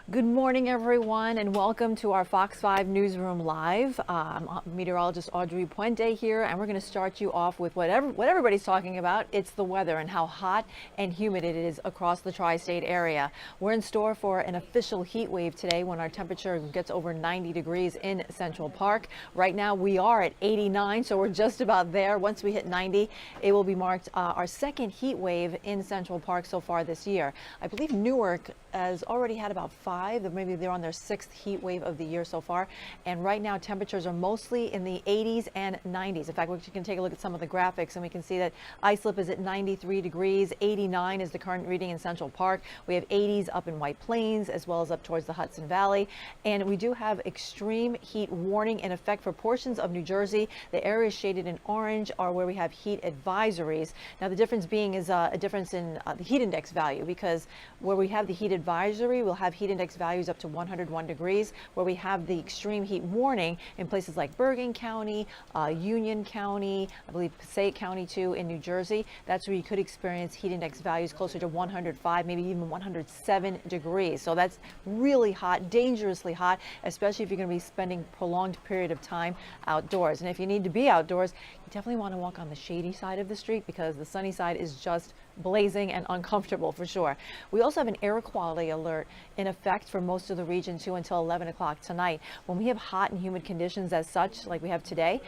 Good morning, everyone, and welcome to our Fox 5 Newsroom Live. I'm meteorologist Audrey Puente here, and we're going to start you off with what everybody's talking about. It's the weather and how hot and humid it is across the tri-state area. We're in store for an official heat wave today when our temperature gets over 90 degrees in Central Park. Right now, we are at 89, so we're just about there. Once we hit 90, it will be marked our second heat wave in Central Park so far this year. I believe Newark has already had about 5, maybe they're on their 6th heat wave of the year so far. And right now temperatures are mostly in the 80s and 90s. In fact, we can take a look at some of the graphics and we can see that Islip is at 93 degrees, 89 is the current reading in Central Park. We have 80s up in White Plains as well as up towards the Hudson Valley. And we do have extreme heat warning in effect for portions of New Jersey. The areas shaded in orange are where we have heat advisories. Now the difference being is a difference in the heat index value, because where we have the heat advisory, we'll have heat index values up to 101 degrees. Where we have the extreme heat warning in places like Bergen County, Union County, I believe Passaic County too in New Jersey, that's where you could experience heat index values closer to 105, maybe even 107 degrees. So that's really hot, dangerously hot, especially if you're going to be spending a prolonged period of time outdoors. And if you need to be outdoors, you definitely want to walk on the shady side of the street, because the sunny side is just blazing and uncomfortable for sure. We also have an air quality alert in effect for most of the region too until 11 o'clock tonight. When we have hot and humid conditions as such, like we have today,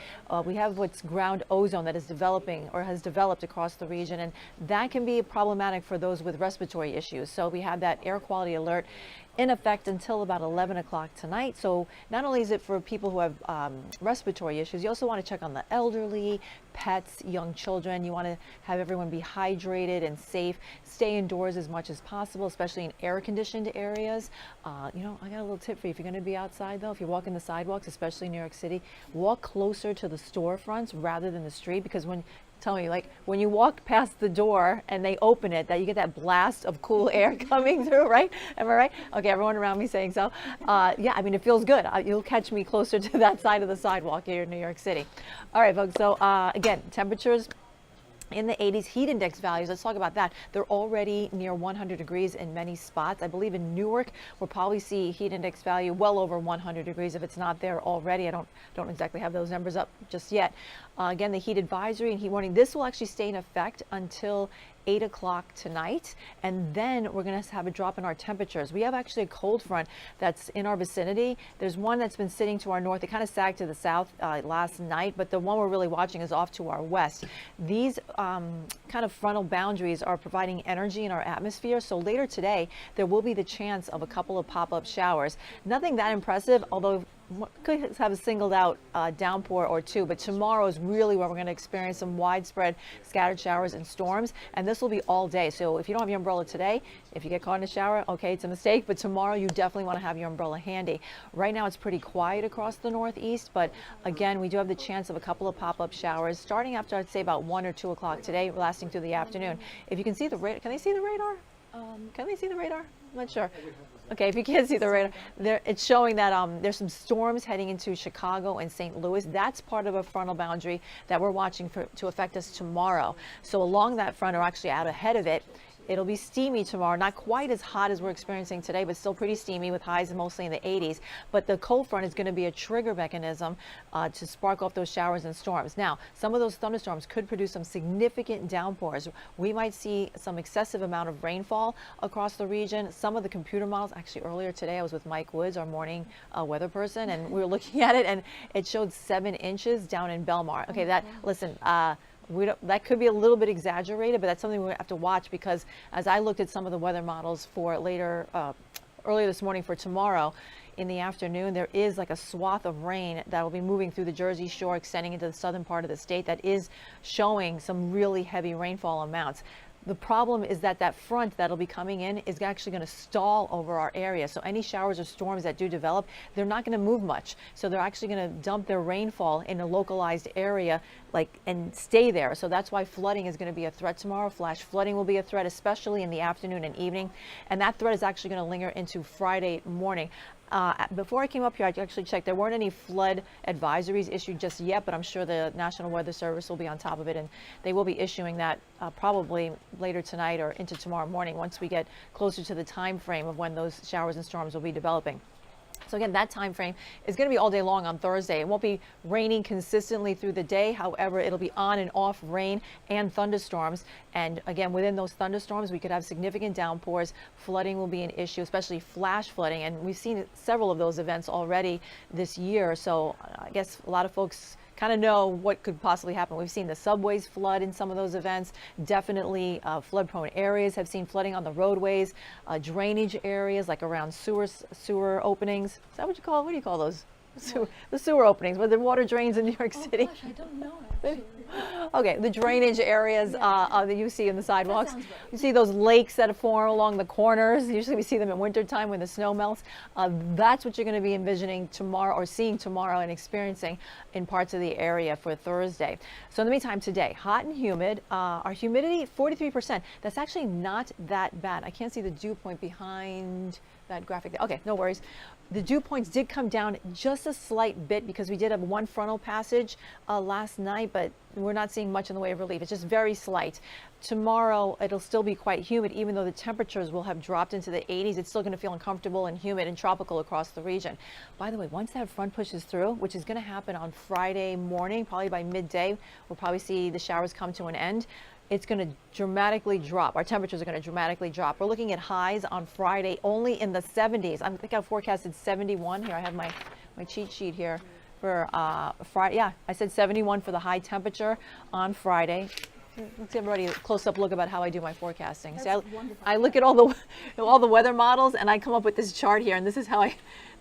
we have what's ground ozone that is developing or has developed across the region, and that can be problematic for those with respiratory issues. So we have that air quality alert in effect until about 11 o'clock tonight. So not only is it for people who have respiratory issues, you also want to check on the elderly, pets, young children. You want to have everyone be hydrated and safe. Stay indoors as much as possible, especially in air-conditioned areas. You know, I got a little tip for you. If you're going to be outside, though, if you're walking the sidewalks, especially in New York City, walk closer to the storefronts rather than the street, because tell me, like when you walk past the door and they open it, that you get that blast of cool air coming through, right? Am I right? Okay, everyone around me saying so. Yeah, I mean, it feels good. You'll catch me closer to that side of the sidewalk here in New York City. All right, folks. So again, temperatures in the 80s, heat index values, let's talk about that. They're already near 100 degrees in many spots. I believe in Newark, we'll probably see heat index value well over 100 degrees if it's not there already. I don't exactly have those numbers up just yet. Again, the heat advisory and heat warning, this will actually stay in effect until 8 o'clock tonight, and then we're going to have a drop in our temperatures. We have actually a cold front that's in our vicinity. There's one that's been sitting to our north. It kind of sagged to the south last night, but the one we're really watching is off to our west. These kind of frontal boundaries are providing energy in our atmosphere, so later today there will be the chance of a couple of pop-up showers. Nothing that impressive, although could have a singled out downpour or two, but tomorrow is really where we're going to experience some widespread scattered showers and storms, and this will be all day. So if you don't have your umbrella today, if you get caught in a shower, okay, it's a mistake, but tomorrow you definitely want to have your umbrella handy. Right now it's pretty quiet across the Northeast, but again, we do have the chance of a couple of pop-up showers starting after, I'd say, about 1 or 2 o'clock today, lasting through the afternoon. If you can see the radar, can they see the radar? Can they see the radar? I'm not sure. Okay, if you can't see the radar, it's showing that there's some storms heading into Chicago and St. Louis. That's part of a frontal boundary that we're watching to affect us tomorrow. So along that front, or actually out ahead of it, it'll be steamy tomorrow, not quite as hot as we're experiencing today, but still pretty steamy with highs mostly in the 80s. But the cold front is going to be a trigger mechanism to spark off those showers and storms. Now, some of those thunderstorms could produce some significant downpours. We might see some excessive amount of rainfall across the region. Some of the computer models, actually earlier today, I was with Mike Woods, our morning weather person, and we were looking at it, and it showed 7 inches down in Belmar. Okay, listen, that could be a little bit exaggerated, but that's something we have to watch, because as I looked at some of the weather models for earlier this morning for tomorrow, in the afternoon, there is like a swath of rain that will be moving through the Jersey Shore, extending into the southern part of the state, that is showing some really heavy rainfall amounts. The problem is that that front that'll be coming in is actually going to stall over our area. So any showers or storms that do develop, they're not going to move much. So they're actually going to dump their rainfall in a localized area and stay there. So that's why flooding is going to be a threat tomorrow. Flash flooding will be a threat, especially in the afternoon and evening. And that threat is actually going to linger into Friday morning. Before I came up here, I actually checked. There weren't any flood advisories issued just yet, but I'm sure the National Weather Service will be on top of it, and they will be issuing that probably later tonight or into tomorrow morning once we get closer to the time frame of when those showers and storms will be developing. So again, that time frame is going to be all day long on Thursday. It won't be raining consistently through the day. However, it'll be on and off rain and thunderstorms. And again, within those thunderstorms, we could have significant downpours. Flooding will be an issue, especially flash flooding. And we've seen several of those events already this year. So I guess a lot of folks kind of know what could possibly happen. We've seen the subways flood in some of those events. Definitely flood-prone areas have seen flooding on the roadways, drainage areas like around sewer openings. Is that what you call? What do you call those? The sewer openings where the water drains in New York City. Gosh, I don't know actually. Okay, the drainage areas that you see in the sidewalks. sounds right. You see those lakes that form along the corners. Usually we see them in wintertime when the snow melts. That's what you're going to be envisioning tomorrow or seeing tomorrow and experiencing in parts of the area for Thursday. So in the meantime, today, hot and humid. Our humidity, 43%. That's actually not that bad. I can't see the dew point behind that graphic there. Okay, no worries. The dew points did come down just a slight bit because we did have one frontal passage last night, but we're not seeing much in the way of relief. It's just very slight. Tomorrow, it'll still be quite humid, even though the temperatures will have dropped into the 80s. It's still going to feel uncomfortable and humid and tropical across the region. By the way, once that front pushes through, which is going to happen on Friday morning, probably by midday, we'll probably see the showers come to an end. It's going to dramatically drop. Our temperatures are going to dramatically drop. We're looking at highs on Friday only in the 70s. I think I forecasted 71. Here, I have my cheat sheet here for Friday. Yeah, I said 71 for the high temperature on Friday. Let's give everybody a close-up look about how I do my forecasting. That's See, wonderful. I look at all the weather models, and I come up with this chart here, and this is how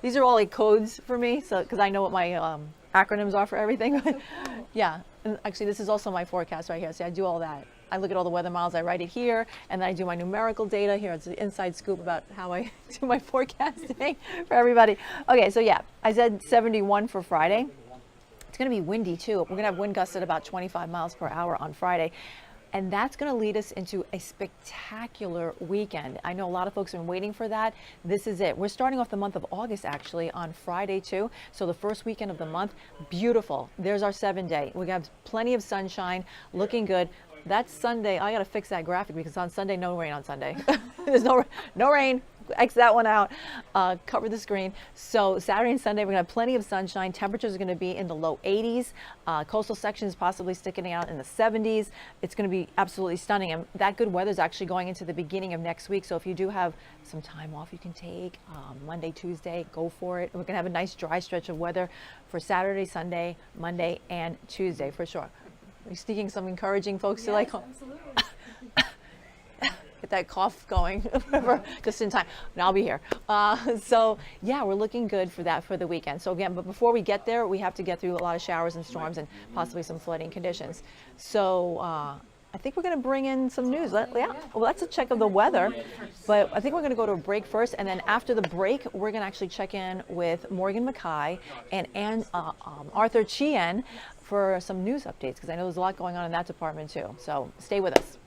these are all like codes for me, so because I know what my acronyms are for everything. Yeah, and actually this is also my forecast right here. See, I do all that. I look at all the weather models, I write it here, and then I do my numerical data here. It's an inside scoop about how I do my forecasting for everybody. Okay, so yeah, I said 71 for Friday. It's going to be windy too. We're going to have wind gusts at about 25 miles per hour on Friday. And that's going to lead us into a spectacular weekend. I know a lot of folks have been waiting for that. This is it. We're starting off the month of August actually on Friday too. So the first weekend of the month, beautiful. There's our 7-day. We have plenty of sunshine, looking good. That's Sunday. I got to fix that graphic because on Sunday, no rain on Sunday. There's no rain. X that one out. Cover the screen. So Saturday and Sunday, we're going to have plenty of sunshine. Temperatures are going to be in the low 80s. Coastal sections possibly sticking out in the 70s. It's going to be absolutely stunning. And that good weather is actually going into the beginning of next week. So if you do have some time off you can take, Monday, Tuesday, go for it. We're going to have a nice dry stretch of weather for Saturday, Sunday, Monday, and Tuesday for sure. Are you sneaking some encouraging folks to like Absolutely. get that cough going just in time? And I'll be here. So yeah, we're looking good for that for the weekend. So again, but before we get there, we have to get through a lot of showers and storms and possibly some flooding conditions. So I think we're going to bring in some news. Well, that's a check of the weather, but I think we're going to go to a break first, and then after the break, we're going to actually check in with Morgan Mackay and Arthur Chien for some news updates, because I know there's a lot going on in that department too. So stay with us.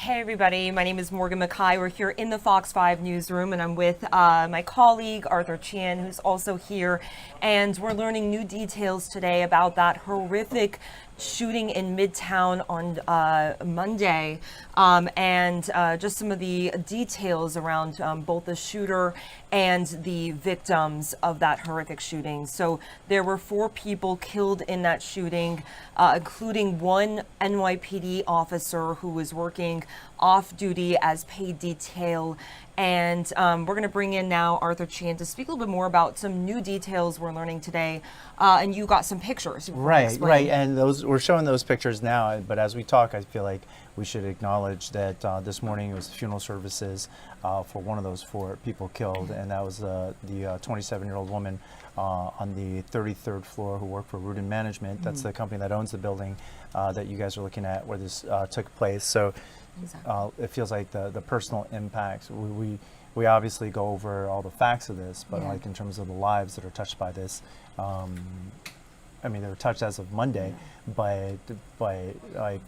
Hey everybody, my name is Morgan Mackay. We're here in the Fox 5 newsroom and I'm with my colleague Arthur Chan, who's also here, and we're learning new details today about that horrific shooting in Midtown on Monday, and just some of the details around both the shooter and the victims of that horrific shooting. So there were 4 people killed in that shooting, including one NYPD officer who was working off duty as paid detail. And we're going to bring in now Arthur Chan to speak a little bit more about some new details we're learning today. And you got some pictures. Right. And we're showing those pictures now. But as we talk, I feel like we should acknowledge that this morning it was funeral services for one of those 4 people killed, and that was the 27-year-old woman on the 33rd floor who worked for Rudin Management. That's the company that owns the building that you guys are looking at where this took place. So. Exactly. It feels like the personal impacts. We obviously go over all the facts of this, but like in terms of the lives that are touched by this, I mean, they were touched as of Monday, but like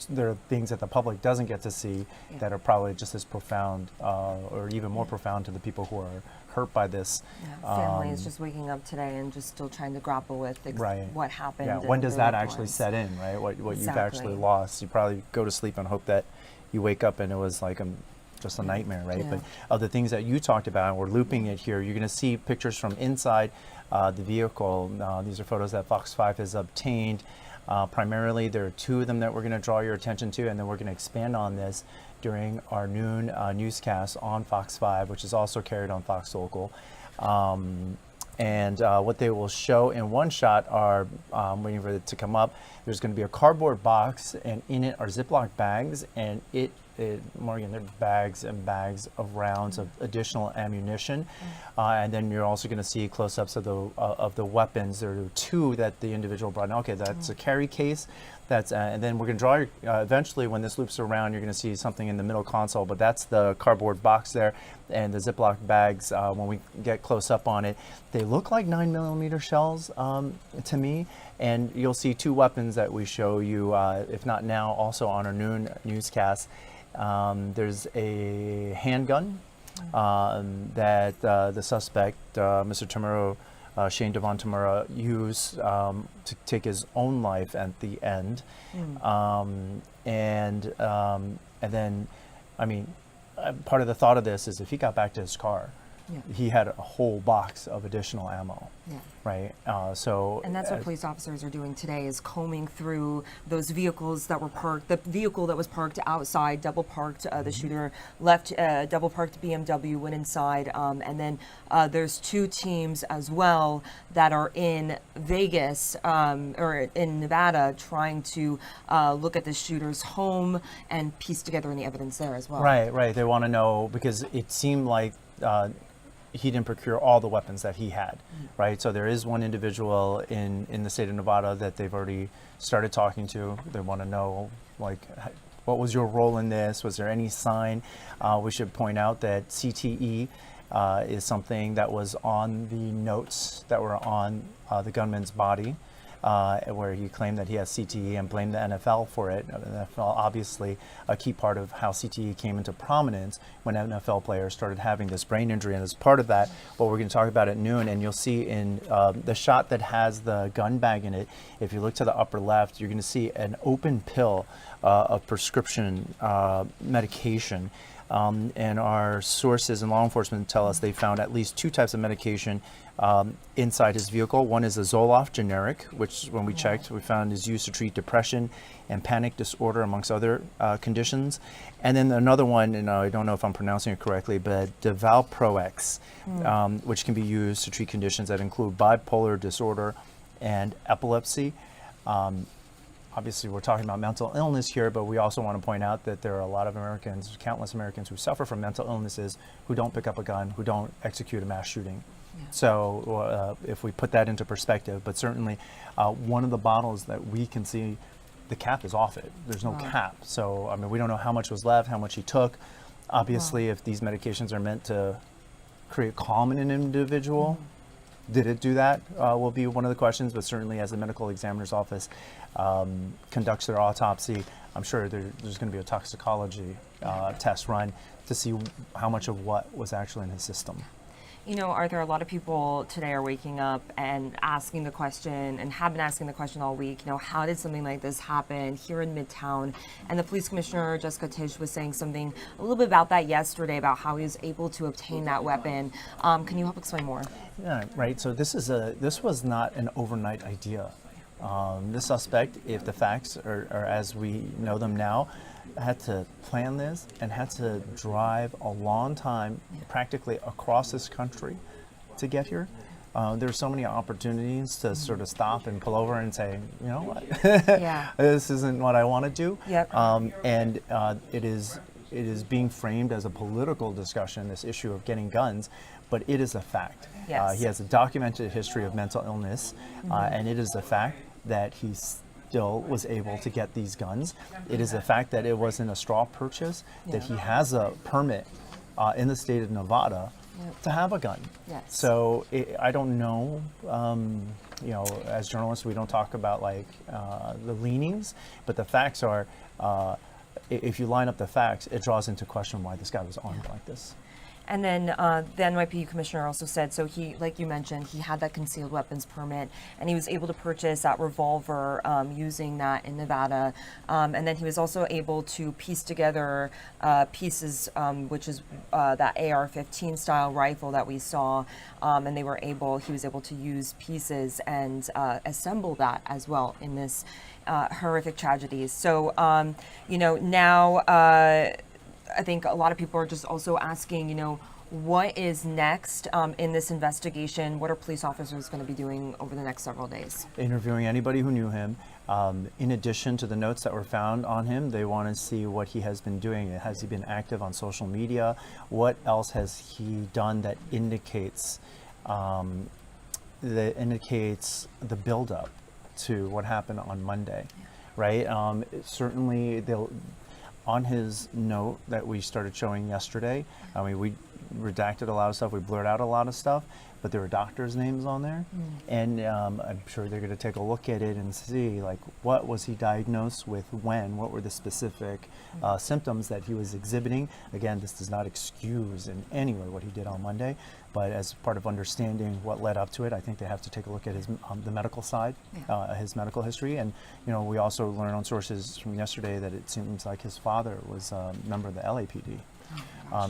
there are things that the public doesn't get to see that are probably just as profound or even more profound to the people who are hurt by this. Family is just waking up today and just still trying to grapple with what happened. Yeah, when does that actually set in, right? What you've actually lost. You probably go to sleep and hope that you wake up and it was like just a nightmare, right? But of the things that you talked about, and we're looping it here, you're going to see pictures from inside the vehicle. These are photos that Fox 5 has obtained. Primarily, there are 2 of them that we're going to draw your attention to, and then we're going to expand on this during our noon newscast on Fox 5, which is also carried on Fox Local. And what they will show in one shot are, waiting for it to come up, there's going to be a cardboard box, and in it are Ziploc bags, and Morgan, they're bags and bags of rounds of additional ammunition. And then you're also going to see close-ups of the weapons. There are 2 that the individual brought in. Okay, that's a carry case. And then we're going to draw, eventually when this loops around, you're going to see something in the middle console, but that's the cardboard box there, and the Ziploc bags, when we get close up on it, they look like 9mm shells to me, and you'll see 2 weapons that we show you, if not now, also on our noon newscast. There's a handgun that the suspect, Mr. Tamura, Shane Devon Tamura, used to take his own life at the end. And then, I mean, part of the thought of this is if he got back to his car, he had a whole box of additional ammo, right? And that's what police officers are doing today, is combing through those vehicles that were parked. The vehicle that was parked outside, double parked, the shooter left double parked BMW, went inside, and then there's 2 teams as well that are in Vegas or in Nevada trying to look at the shooter's home and piece together any evidence there as well. Right. They want to know, because it seemed like he didn't procure all the weapons that he had, right? So there is one individual in the state of Nevada that they've already started talking to. They want to know, like, what was your role in this? Was there any sign? We should point out that CTE is something that was on the notes that were on the gunman's body, where he claimed that he has CTE and blamed the NFL for it. The NFL, obviously, a key part of how CTE came into prominence when NFL players started having this brain injury. And as part of that, what we're going to talk about at noon, and you'll see in the shot that has the gun bag in it, if you look to the upper left, you're going to see an open pill of prescription medication. And our sources in law enforcement tell us they found at least 2 types of medication inside his vehicle. One is a Zoloft generic, which when we checked, we found is used to treat depression and panic disorder, amongst other conditions. And then another one, and I don't know if I'm pronouncing it correctly, but Devalproex, which can be used to treat conditions that include bipolar disorder and epilepsy. Obviously, we're talking about mental illness here, but we also want to point out that there are a lot of Americans, countless Americans, who suffer from mental illnesses, who don't pick up a gun, who don't execute a mass shooting. So if we put that into perspective, but certainly one of the bottles that we can see, the cap is off it. There's no cap. So, I mean, we don't know how much was left, how much he took. Obviously, if these medications are meant to create calm in an individual, did it do that will be one of the questions, but certainly as the medical examiner's office conducts their autopsy, I'm sure there's going to be a toxicology test run to see how much of what was actually in his system. You know, Arthur, a lot of people today are waking up and asking the question, and have been asking the question all week, you know, how did something like this happen here in Midtown? And the police commissioner, Jessica Tisch, was saying something a little bit about that yesterday, about how he was able to obtain that weapon. Can you help explain more? Yeah, right. So this was not an overnight idea. The suspect, if the facts are as we know them now, had to plan this and had to drive a long time, practically across this country, to get here. There's so many opportunities to sort of stop and pull over and say, you know what, this isn't what I want to do. Yep. And it is being framed as a political discussion, this issue of getting guns, but it is a fact. Yes. He has a documented history of mental illness, and it is a fact that he still was able to get these guns. It is a fact that it wasn't a straw purchase, that he has a permit in the state of Nevada to have a gun. Yes. So I don't know, you know, as journalists, we don't talk about like the leanings, but the facts are, if you line up the facts, it draws into question why this guy was armed like this. And then the NYPD commissioner also said, so he, like you mentioned, he had that concealed weapons permit, and he was able to purchase that revolver using that in Nevada. And then he was also able to piece together pieces, which is that AR-15 style rifle that we saw, and he was able to use pieces and assemble that as well in this horrific tragedies. So, you know, now I think a lot of people are just also asking, you know, what is next in this investigation? What are police officers going to be doing over the next several days? Interviewing anybody who knew him. In addition to the notes that were found on him, they want to see what he has been doing. Has he been active on social media? What else has he done that indicates the buildup to what happened on Monday, right? Certainly, they'll. On his note that we started showing yesterday, I mean, we redacted a lot of stuff, we blurred out a lot of stuff, but there were doctors' names on there. And I'm sure they're going to take a look at it and see, like, what was he diagnosed with when? What were the specific symptoms that he was exhibiting? Again, this does not excuse in any way what he did on Monday, but as part of understanding what led up to it, I think they have to take a look at his the medical side, his medical history. And, you know, we also learned on sources from yesterday that it seems like his father was a member of the LAPD.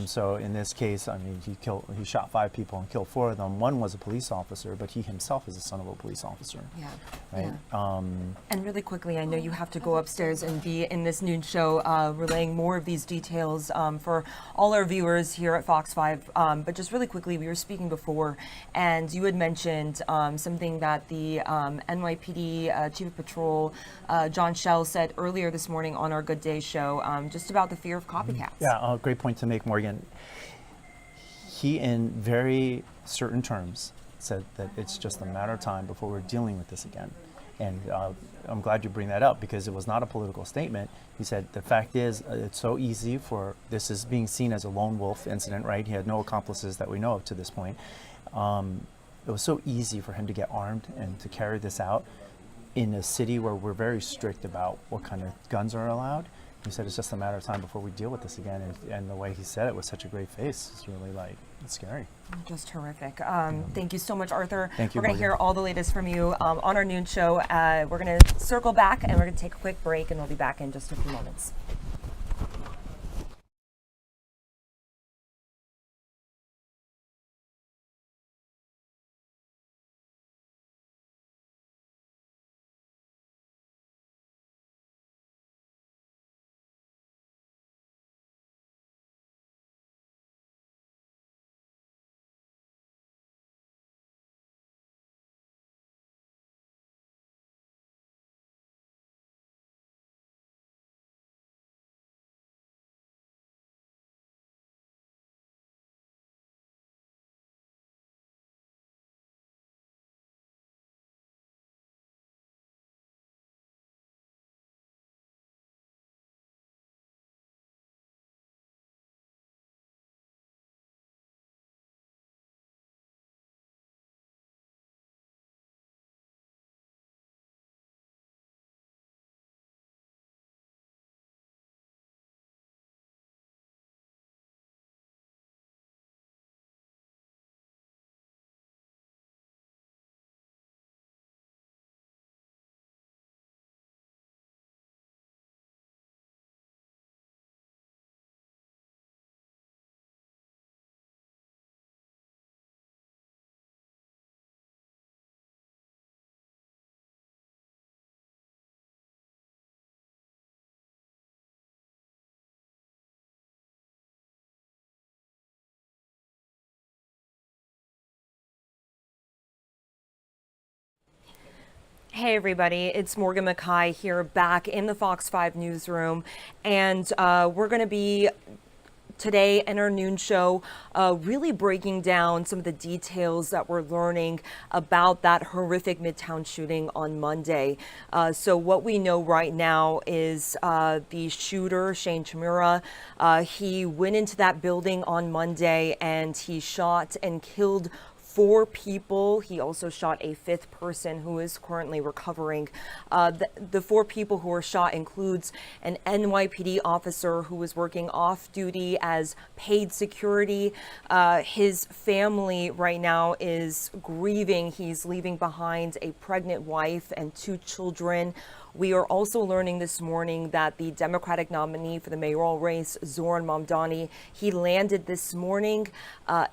So in this case, I mean, he shot 5 people and killed 4 of them. One was a police officer, but he himself is the son of a police officer. Yeah. Right. Yeah. And really quickly, I know you have to go upstairs and be in this noon show, relaying more of these details for all our viewers here at Fox 5. But just really quickly, we were speaking before, and you had mentioned something that the NYPD Chief of Patrol, John Schell, said earlier this morning on our Good Day show, just about the fear of copycats. Yeah, great point to make, Morgan. He, in very certain terms, said that it's just a matter of time before we're dealing with this again. And I'm glad you bring that up, because it was not a political statement. He said the fact is it's so easy for this is being seen as a lone wolf incident, right? He had no accomplices that we know of to this point. It was so easy for him to get armed and to carry this out in a city where we're very strict about what kind of guns are allowed. He said it's just a matter of time before we deal with this again, and the way he said it with such a great face is really, like, it's scary. Just horrific. Thank you so much, Arthur. Thank you, We're going to Morgan. hear all the latest from you on our noon show. We're going to circle back, and we're going to take a quick break, and we'll be back in just a few moments. Hey everybody, it's Morgan McKay here back in the Fox 5 newsroom, and we're going to be today in our noon show really breaking down some of the details that we're learning about that horrific Midtown shooting on Monday. So what we know right now is the shooter, Shane Chimura, he went into that building on Monday and he shot and killed 4 people. He also shot a 5th person who is currently recovering. The 4 people who were shot includes an NYPD officer who was working off duty as paid security. His family right now is grieving. He's leaving behind a pregnant wife and 2 children. We are also learning this morning that the Democratic nominee for the mayoral race, Zoran Mamdani, he landed this morning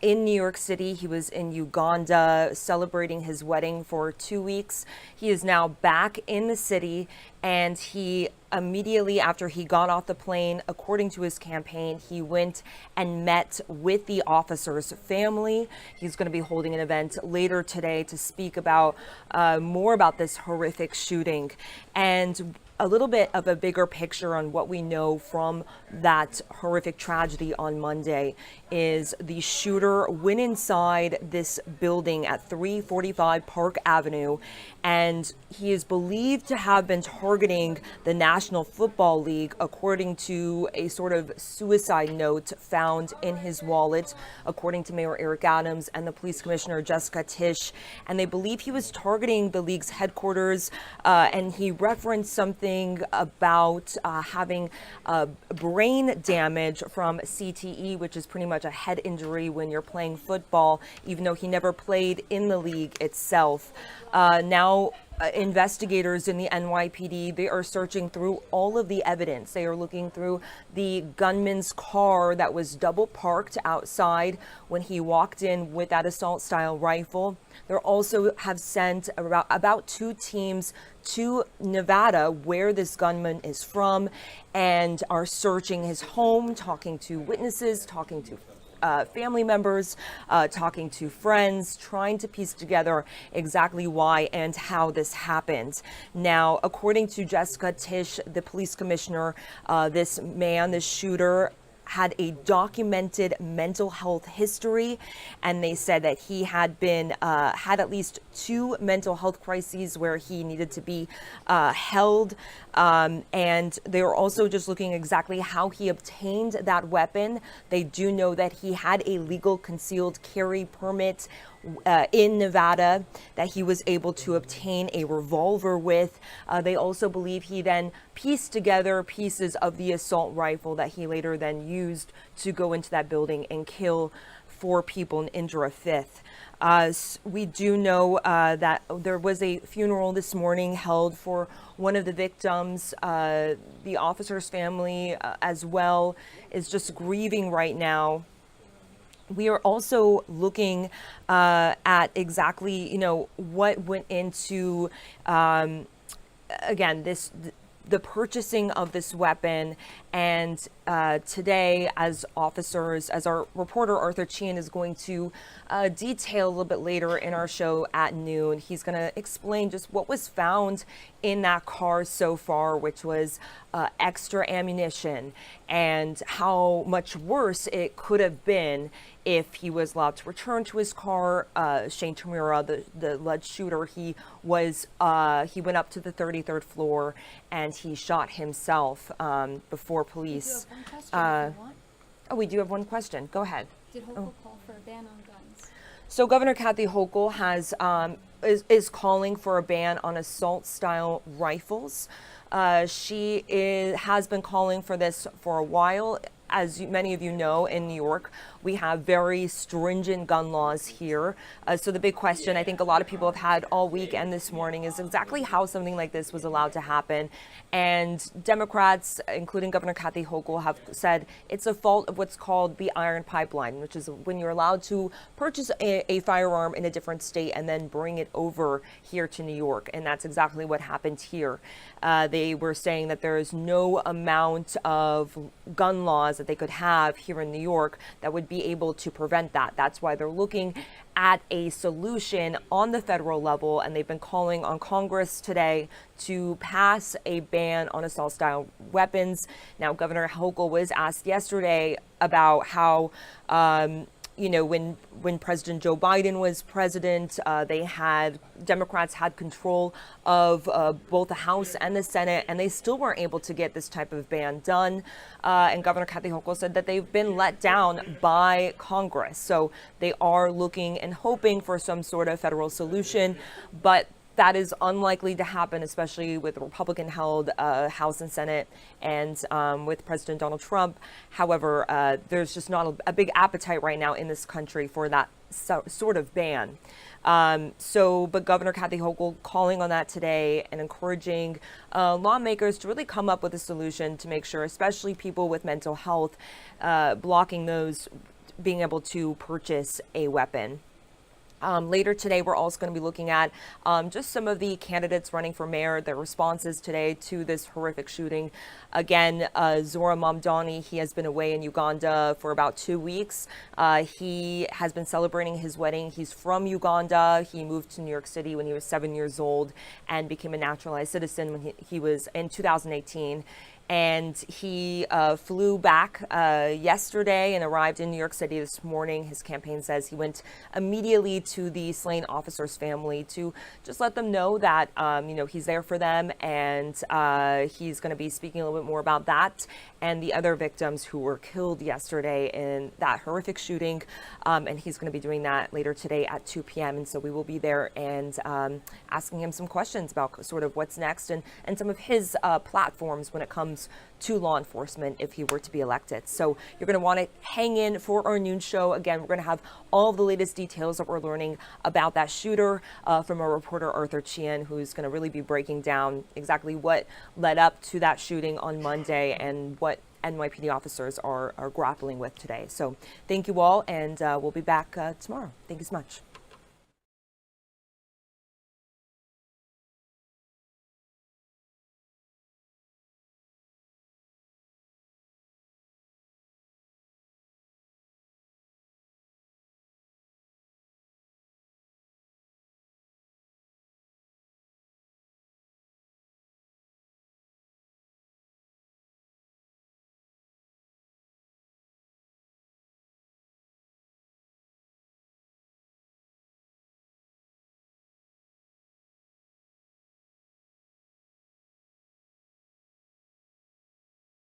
in New York City. He was in Uganda celebrating his wedding for 2 weeks. He is now back in the city, and he immediately after he got off the plane, according to his campaign, he went and met with the officer's family. He's going to be holding an event later today to speak about more about this horrific shooting and a little bit of a bigger picture on what we know from that horrific tragedy on Monday is the shooter went inside this building at 345 Park Avenue, and he is believed to have been targeting the National Football League, according to a sort of suicide note found in his wallet, according to Mayor Eric Adams and the police commissioner Jessica Tisch. And they believe he was targeting the league's headquarters, and he referenced something about having brain damage from CTE, which is pretty much a head injury when you're playing football, even though he never played in the league itself. Now, investigators in the NYPD, they are searching through all of the evidence. They are looking through the gunman's car that was double parked outside when he walked in with that assault style rifle. They also have sent about 2 teams to Nevada, where this gunman is from, and are searching his home, talking to witnesses, talking to family members, talking to friends, trying to piece together exactly why and how this happened. Now, according to Jessica Tisch, the police commissioner, this shooter, had a documented mental health history, and they said that he had been had at least 2 mental health crises where he needed to be held, and they were also just looking exactly how he obtained that weapon. They do know that he had a legal concealed carry permit in Nevada that he was able to obtain a revolver with. They also believe he then pieced together pieces of the assault rifle that he later then used to go into that building and kill 4 people and injure a 5th. We do know that there was a funeral this morning held for one of the victims. The officer's family as well is just grieving right now. We are also looking at exactly, what went into, again, the purchasing of this weapon. And today, as our reporter Arthur Chien is going to detail a little bit later in our show at noon, he's going to explain just what was found in that car so far, which was extra ammunition, and how much worse it could have been if he was allowed to return to his car. Shane Chimura, the alleged shooter, he went up to the 33rd floor and he shot himself before police. We do have one question if you want. Oh, we do have one question. Go ahead. Did Hochul call for a ban on guns? So Governor Kathy Hochul is calling for a ban on assault-style rifles. She has been calling for this for a while. As many of you know, in New York, we have very stringent gun laws here. So the big question I think a lot of people have had all week and this morning is exactly how something like this was allowed to happen. And Democrats, including Governor Kathy Hochul, have said it's a fault of what's called the iron pipeline, which is when you're allowed to purchase a firearm in a different state and then bring it over here to New York. And that's exactly what happened here. They were saying that there is no amount of gun laws that they could have here in New York that would be able to prevent that. That's why they're looking at a solution on the federal level, and they've been calling on Congress today to pass a ban on assault-style weapons. Now, Governor Hochul was asked yesterday about how when President Joe Biden was president, Democrats had control of both the House and the Senate, and they still weren't able to get this type of ban done. And Governor Kathy Hochul said that they've been let down by Congress. So they are looking and hoping for some sort of federal solution, but that is unlikely to happen, especially with the Republican-held House and Senate and with President Donald Trump. However, there's just not a big appetite right now in this country for that sort of ban. But Governor Kathy Hochul calling on that today and encouraging lawmakers to really come up with a solution to make sure, especially people with mental health, blocking those being able to purchase a weapon. Later today, we're also going to be looking at just some of the candidates running for mayor, their responses today to this horrific shooting. Again, Zora Mamdani, he has been away in Uganda for about 2 weeks. He has been celebrating his wedding. He's from Uganda. He moved to New York City when he was 7 years old and became a naturalized citizen when he was in 2018. And he flew back yesterday and arrived in New York City this morning. His campaign says he went immediately to the slain officer's family to just let them know that, he's there for them. And he's going to be speaking a little bit more about that and the other victims who were killed yesterday in that horrific shooting. And he's going to be doing that later today at 2 p.m. And so we will be there and asking him some questions about sort of what's next and some of his platforms when it comes to law enforcement if he were to be elected. So you're going to want to hang in for our noon show. Again, we're going to have all of the latest details that we're learning about that shooter from our reporter Arthur Chien, who's going to really be breaking down exactly what led up to that shooting on Monday and what NYPD officers are grappling with today. So thank you all, and we'll be back tomorrow. Thank you so much.